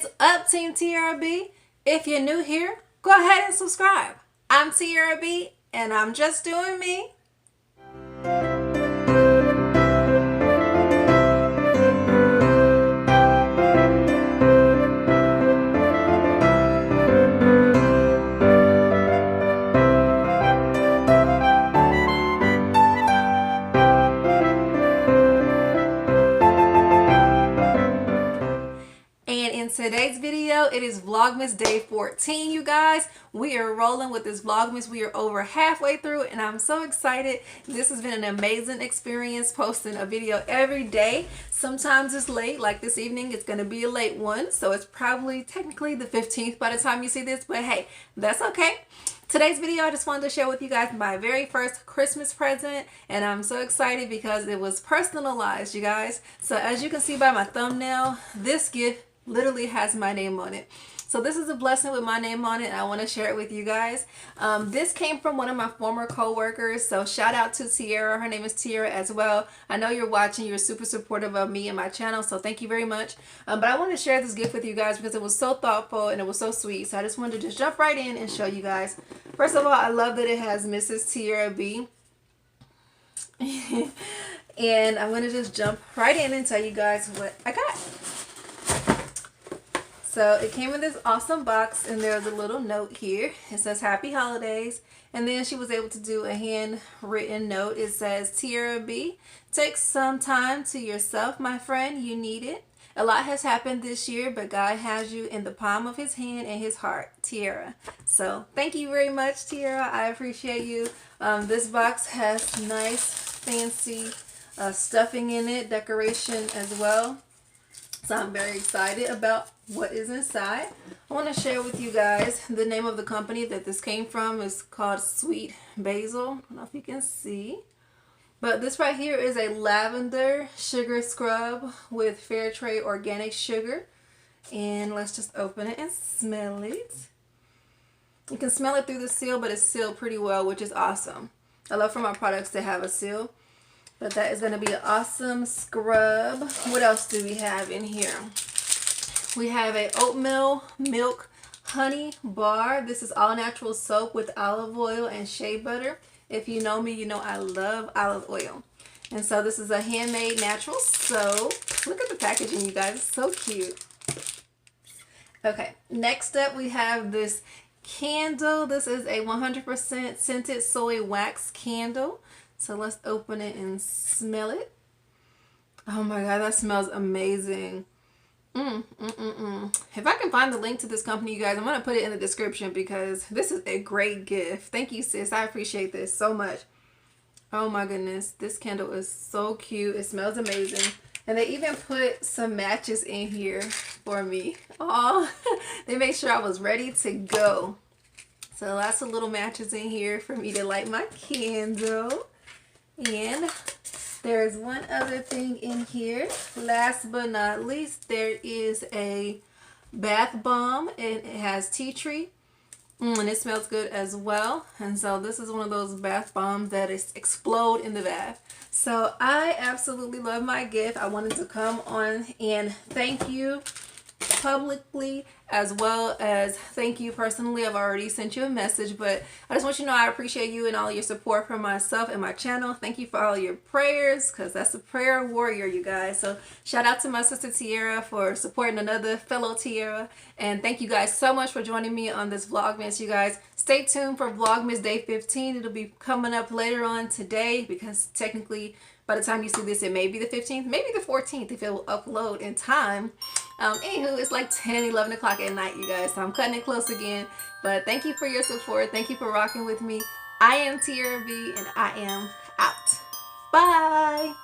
is up, Team Tiarrea B? If you're new here, go ahead and subscribe. I'm Tiarrea B, and I'm just doing me. In today's video, it is Vlogmas day 14, you guys. We are rolling with this Vlogmas. We are over halfway through, and I'm so excited. This has been an amazing experience, posting a video every day. Sometimes it's late, like this evening, it's going to be a late one. So it's probably technically the 15th by the time you see this, but hey, that's okay. Today's video, I just wanted to share with you guys my very first Christmas present, and I'm so excited because it was personalized, you guys. So as you can see by my thumbnail, this gift literally has my name on it. So this is a blessing with my name on it, and I want to share it with you guys. This came from one of my former co-workers, so shout out to Tierra. Her name is Tierra as well. I know you're watching. You're super supportive of me and my channel, so thank you very much. But I wanted to share this gift with you guys because it was so thoughtful and it was so sweet. So I just wanted to just jump right in and show you guys. First of all, I love that it has Mrs. Tiarrea B. And I'm going to just jump right in and tell you guys what I got. So it came in this awesome box, and there's a little note here. It says Happy Holidays, and then she was able to do a handwritten note. It says, Tiarrea B, take some time to yourself, my friend. You need it. A lot has happened this year, but God has you in the palm of his hand and his heart, Tierra. So thank you very much, Tierra. I appreciate you. This box has nice, fancy stuffing in it, decoration as well. So I'm very excited about what is inside. I want to share with you guys the name of the company that this came from. Is called Sweet Basil. I don't know if you can see. But this right here is a lavender sugar scrub with fair trade organic sugar. And let's just open it and smell it. You can smell it through the seal, but it's sealed pretty well, which is awesome. I love for my products to have a seal. But that is going to be an awesome scrub. What else do we have in here? We have a oatmeal milk honey bar. This is all natural soap with olive oil and shea butter. If you know me, you know I love olive oil. And so this is a handmade natural soap. Look at the packaging, you guys. It's so cute. Okay, next up we have this candle. This is a 100% scented soy wax candle. So let's open it and smell it. Oh my God, that smells amazing. If I can find the link to this company, you guys, I'm going to put it in the description because this is a great gift. Thank you, sis. I appreciate this so much. Oh my goodness. This candle is so cute. It smells amazing. And they even put some matches in here for me. Oh, they made sure I was ready to go. So lots of little matches in here for me to light my candle. And there's one other thing in here. Last but not least, there is a bath bomb. It has tea tree. And it smells good as well. And so this is one of those bath bombs that explode in the bath. So I absolutely love my gift. I wanted to come on and thank you publicly, as well as thank you personally. I've already sent you a message, but I just want you to know I appreciate you and all your support for myself and my channel. Thank you for all your prayers, because that's a prayer warrior, you guys. So shout out to my sister Tierra for supporting another fellow Tierra, and thank you guys so much for joining me on this Vlogmas. You guys stay tuned for Vlogmas day 15. It'll be coming up later on today, because technically by the time you see this, it may be the 15th, maybe the 14th if it will upload in time. Anywho, it's like 10, 11 o'clock at night, you guys. So I'm cutting it close again. But thank you for your support. Thank you for rocking with me. I am Tiarrea B, and I am out. Bye.